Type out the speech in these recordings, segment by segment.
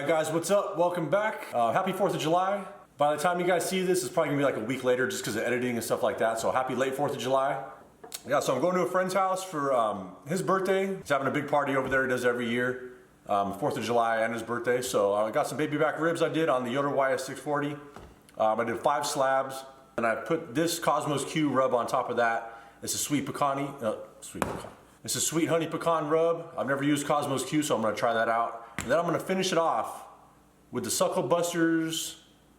Alright guys, what's up? Welcome back. Happy 4th of July. By the time you guys see this, it's probably gonna be like a week later just because of editing and stuff like that. So happy late 4th of July. Yeah, so I'm going to a friend's house for his birthday. He's having a big party over there, he does every year. 4th of July and his birthday. So I got some baby back ribs I did on the Yoder YS640. I did 5 slabs. And I put this Cosmos Q rub on top of that. It's a sweet It's a sweet honey pecan rub. I've never used Cosmos Q, so I'm gonna try that out. And then I'm gonna finish it off with the Sucklebusters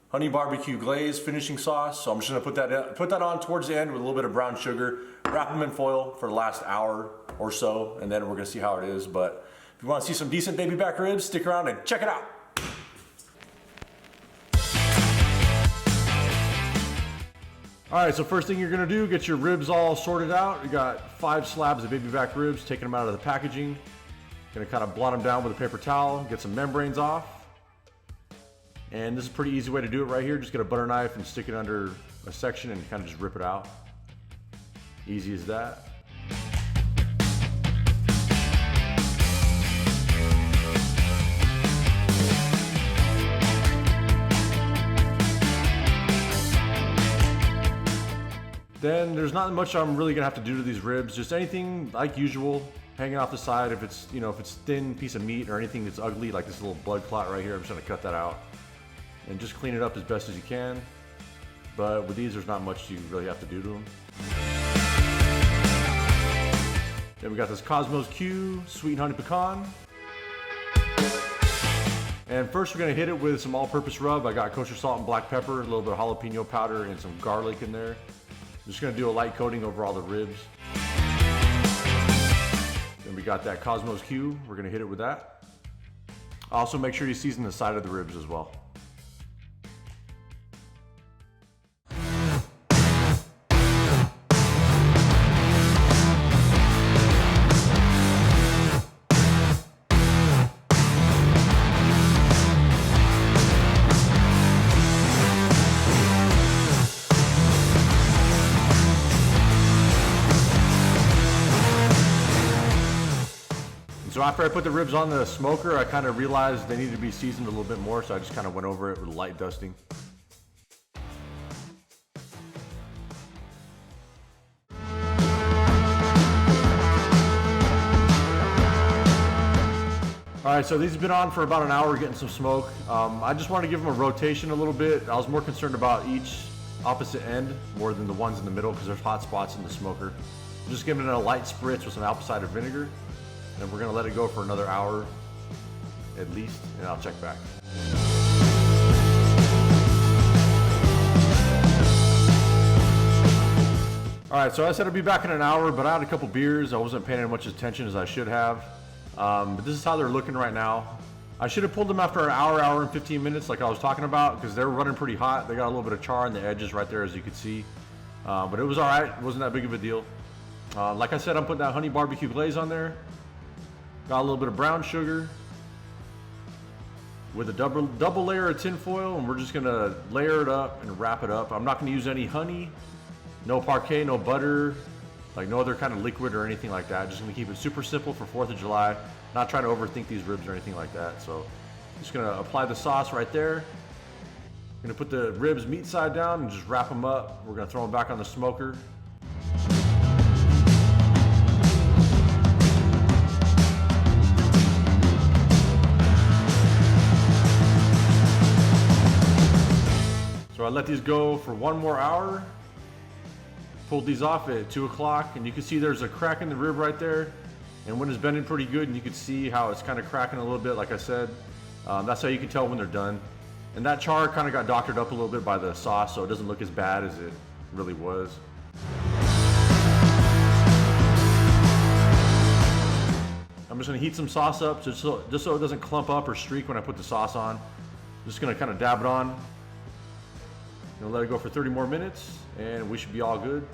Honey BBQ glaze finishing sauce. So I'm just gonna put that on towards the end with a little bit of brown sugar, wrap them in foil for the last hour or so, and then we're gonna see how it is. But if you wanna see some decent baby back ribs, stick around and check it out. All right, so first thing you're gonna do, get your ribs all sorted out. You got 5 slabs of baby back ribs, taking them out of the packaging. Gonna kind of blot them down with a paper towel, get some membranes off. And this is a pretty easy way to do it right here. Just get a butter knife and stick it under a section and kind of just rip it out. Easy as that. Then there's not much I'm really gonna have to do to these ribs. Just anything like usual, hanging off the side. If it's, you know, if it's thin piece of meat or anything that's ugly, like this little blood clot right here, I'm just gonna cut that out and just clean it up as best as you can. But with these, there's not much you really have to do to them. Then we got this Cosmos Q sweet honey pecan. And first we're gonna hit it with some all-purpose rub. I got kosher salt and black pepper, a little bit of jalapeno powder, and some garlic in there. I'm just gonna do a light coating over all the ribs. Then we got that Cosmos Q. We're gonna hit it with that. Also make sure you season the side of the ribs as well. So after I put the ribs on the smoker, I kind of realized they needed to be seasoned a little bit more, so I just kind of went over it with light dusting. All right, so these have been on for about an hour getting some smoke. I just wanted to give them a rotation a little bit. I was more concerned about each opposite end more than the ones in the middle because there's hot spots in the smoker. I'm just giving it a light spritz with some apple cider vinegar. And we're gonna let it go for another hour at least, and I'll check back. All right, so I said I'd be back in an hour, but I had a couple beers. I wasn't paying as much attention as I should have. But this is how they're looking right now. I should have pulled them after an hour and 15 minutes like I was talking about, because they were running pretty hot. They got a little bit of char on the edges right there, as you could see. But it was all right, it wasn't that big of a deal. Like I said, I'm putting that honey barbecue glaze on there. Got a little bit of brown sugar with a double layer of tin foil, and we're just gonna layer it up and wrap it up. I'm not gonna use any honey, no parquet, no butter, like no other kind of liquid or anything like that. Just gonna keep it super simple for 4th of July. Not trying to overthink these ribs or anything like that. So just gonna apply the sauce right there. Gonna put the ribs meat side down and just wrap them up. We're gonna throw them back on the smoker. So I let these go for 1 more hour. Pulled these off at 2 o'clock, and you can see there's a crack in the rib right there. And when it's bending pretty good, and you can see how it's kind of cracking a little bit, like I said. That's how you can tell when they're done. And that char kind of got doctored up a little bit by the sauce, so it doesn't look as bad as it really was. I'm just gonna heat some sauce up just so it doesn't clump up or streak when I put the sauce on. Just gonna kind of dab it on. Gonna let it go for 30 more minutes, and we should be all good.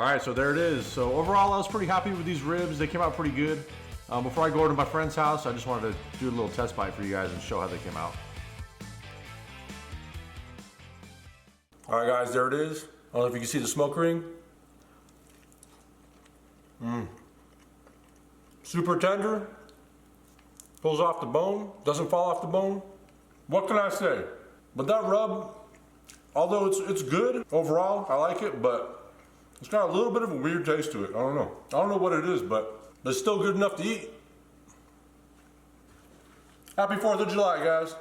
All right, so there it is. So overall, I was pretty happy with these ribs. They came out pretty good. Before I go over to my friend's house, I just wanted to do a little test bite for you guys and show how they came out. All right, guys, there it is. I don't know if you can see the smoke ring. Super tender. Pulls off the bone. Doesn't fall off the bone. What can I say? But that rub, although it's good overall, I like it, but it's got a little bit of a weird taste to it. I don't know. I don't know what it is, but it's still good enough to eat. Happy 4th of July, guys.